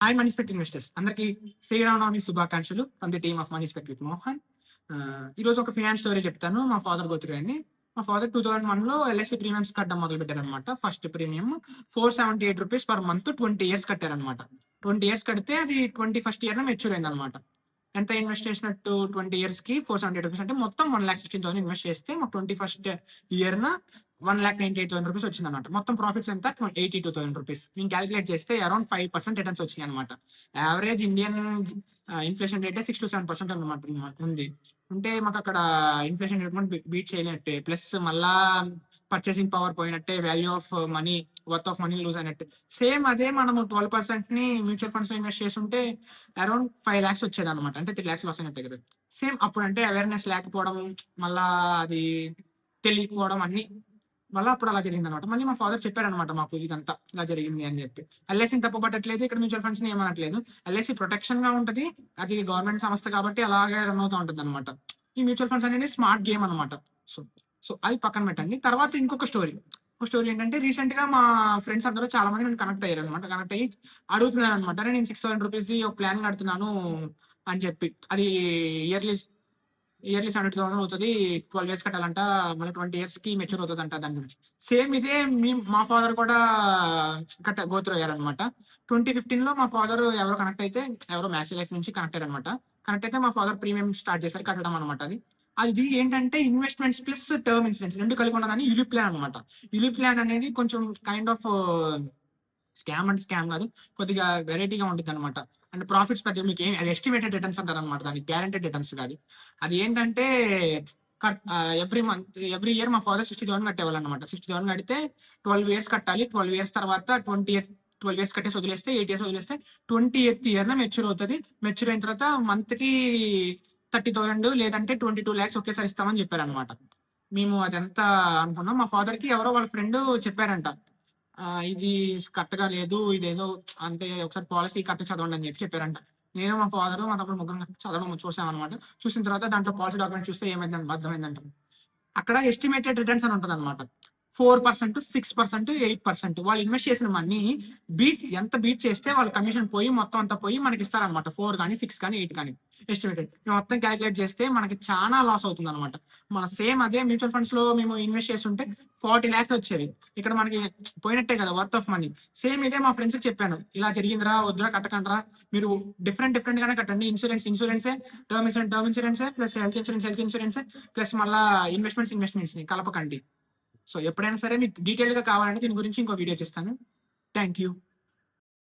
Hi మనీస్పెక్ట్ investors అందరికి శ్రీరామనవమి శుభాకాంక్షలు from the team of Moneyspect with Mohan. ఈరోజు ఒక ఫినాన్స్ స్టోరీ చెప్తాను. మా ఫాదర్ గోత్రి. మా ఫాదర్ 2001లో ఎల్ఐసి ప్రీమియమ్స్ కట్టడం మొదలు పెట్టారనమాట. First premium ₹478 per month 20 years కట్టారనమాట. 20 ఇయర్స్ కడితే అది 21st ఇయర్ మెచ్యూర్ అయింది అనమాట. ఎంత ఇన్వెస్ట్ చేసినట్టు 20 ఇయర్స్ కి ₹478 అంటే మొత్తం 1,16,000 ఇన్వెస్ట్ చేస్తే మాకు 21st ఇయర్ ₹1,98,000 వచ్చింది అనమాట. మొత్తం ప్రాఫిట్స్ ఎంత ₹82,000. నేను క్యాలిక్యులేట్ చేస్తే అరౌండ్ 5% రిటర్న్స్ వచ్చినాయి అనమాట. Average Indian inflation rate 6 to 7% అనమాట ఉంది. అంటే మాకు అక్కడ ఇన్ఫ్లేషన్ రేట్ బీట్ చేయలేనట్టే, ప్లస్ మళ్ళా పర్చేసింగ్ పవర్ పోయినట్టే, value of money worth of money lose అయినట్టే. సేమ్ అదే మనము 12% ని మ్యూచువల్ ఫండ్స్ లో ఇన్వెస్ట్ చేస్తుంటే అరౌండ్ 5 lakhs వచ్చేది అనమాట. అంటే 3 lakhs లాస్ అయినట్టే కదా. సేమ్ అప్పుడు అంటే అవేర్నెస్ లేకపోవడం, మళ్ళా అది తెలియకపోవడం అన్ని వల్ల అప్పుడు అలా జరిగింది అనమాట. మళ్ళీ మా ఫాదర్ చెప్పారనమాట మాకు ఇదంతా ఇలా జరిగింది అని చెప్పి. ఎల్ఐసిని తప్పుపట్టట్లేదు, ఇక్కడ మ్యూచువల్ ఫండ్స్ ని ఏమనట్లేదు. ఎల్ఐసి ప్రొటెక్షన్ గా ఉంటది, అది గవర్నమెంట్ సంస్థ కాబట్టి అలాగే రన్ అవుతూ ఉంటుంది అనమాట. ఈ మ్యూచువల్ ఫండ్స్ అనేది స్మార్ట్ గేమ్ అనమాట. సో సో అది పక్కన పెట్టండి. తర్వాత ఇంకొక స్టోరీ ఏంటంటే, రీసెంట్ గా మా ఫ్రెండ్స్ అందరూ చాలా మంది నేను కనెక్ట్ అయ్యారు అనమాట. కనెక్ట్ అయ్యి అడుగుతున్నారు అనమాట, నేను ₹6,000 ఒక ప్లాన్ కడుతున్నాను అని చెప్పి. అది ఇయర్లీ ఇయర్లీ 70,000 అవుతుంది, 12 ఇయర్స్ కట్టాలంట, మళ్ళీ 20 ఇయర్స్ కి మెచ్యూర్ అవుతుంది అంట. దాని గురించి సేమ్ ఇదే మా ఫాదర్ కూడా గోత్రు అయ్యారనమాట. 2015లో మా ఫాదర్ ఎవరో కనెక్ట్ అయితే, ఎవరో మ్యాక్స్ లైఫ్ నుంచి కనెక్ట్ అయ్యారనమాట. కనెక్ట్ అయితే మా ఫాదర్ ప్రీమియం స్టార్ట్ చేశారు కట్టడం అనమాట. అది ఏంటంటే ఇన్వెస్ట్మెంట్స్ ప్లస్ టర్మ్ ఇన్సూరెన్స్ రెండు కలిగి ఉన్నదని యులిప్ ప్లాన్ అనమాట. యులిప్ ప్లాన్ అనేది కొంచెం కైండ్ ఆఫ్ స్కామ్ అంటే స్కామ్ కాదు, కొద్దిగా వెరైటీగా ఉంటుంది అనమాట. అంటే ప్రాఫిట్స్ పెద్ద మీకు ఏం, అది ఎస్టిమేటెడ్ రిటర్న్స్ అంటారు అనమాట, దానికి గ్యారెంటెడ్ రిటర్న్స్ కాదు. అది ఏంటంటే ఎవ్రీ ఇయర్ మా ఫాదర్ 60,000 కట్టేవాళ్ళు అనమాట. 60,000 కడితే 12 ఇయర్స్ కట్టాలి. 12 ఇయర్స్ తర్వాత 12 ఇయర్స్ కట్టేసి వదిలేస్తే, 8 ఇయర్స్ వదిలేస్తే 28th ఇయర్ మెచ్యూర్ అవుతుంది. మెచ్యూర్ అయిన తర్వాత మంత్ కి 30,000 లేదంటే 22 lakhs ఒకేసారి ఇస్తామని చెప్పారనమాట. మేము అదంతా అనుకున్నాం. మా ఫాదర్ కి ఎవరో వాళ్ళ ఫ్రెండ్ చెప్పారంట, ఇది కరెక్ట్ గా లేదు, ఇదేదో అంటే ఒకసారి పాలసీ కరెక్ట్ చదవండి అని చెప్పారంట. నేను మా ఫాదర్ మా తమ్ముడు ముగ్గురు చదవడం చూసామన్నమాట. చూసిన తర్వాత దాంట్లో పాలసీ డాక్యుమెంట్ చూస్తే ఏమైందని అర్థమైందంట, అక్కడ ఎస్టిమేటెడ్ రిటర్న్స్ అని ఉంటుంది అనమాట. 4%, 6%, 8%. వాళ్ళు ఇన్వెస్ట్ చేసిన మనీ ఎంత బీట్ చేస్తే వాళ్ళ కమిషన్ పోయి మొత్తం అంతా పోయి మనకి ఇస్తారనమాట. 4 కానీ 6 కానీ 8 కానీ ఎస్టిమేటెడ్. మేము మొత్తం క్యాలిక్యులేట్ చేస్తే మనకి చాలా లాస్ అవుతుంది అనమాట. మన సేమ్ అదే మ్యూచువల్ ఫండ్స్ లో మేము ఇన్వెస్ట్ చేస్తుంటే 40 lakhs వచ్చేవి. ఇక్కడ మనకి పోయినట్టే కదా వర్త్ ఆఫ్ మనీ. సేమ్ ఇదే మా ఫ్రెండ్స్ కి చెప్పాను, ఇలా జరిగిందిరా, వద్దురా, కట్టకండిరా, మీరు డిఫరెంట్ గానే కట్టండి. ఇన్సూరెన్సే, టర్మ్ ఇన్సూరెన్సే, ప్లస్ హెల్త్ ఇన్సూరెన్సే, ప్లస్ మళ్ళీ ఇన్వెస్ట్మెంట్స్ ని కలపకండి. సో ఎప్పుడైనా సరే మీకు డీటెయిల్ గా కావాలంటే దీని గురించి ఇంకో వీడియో చేస్తాను. Thank you.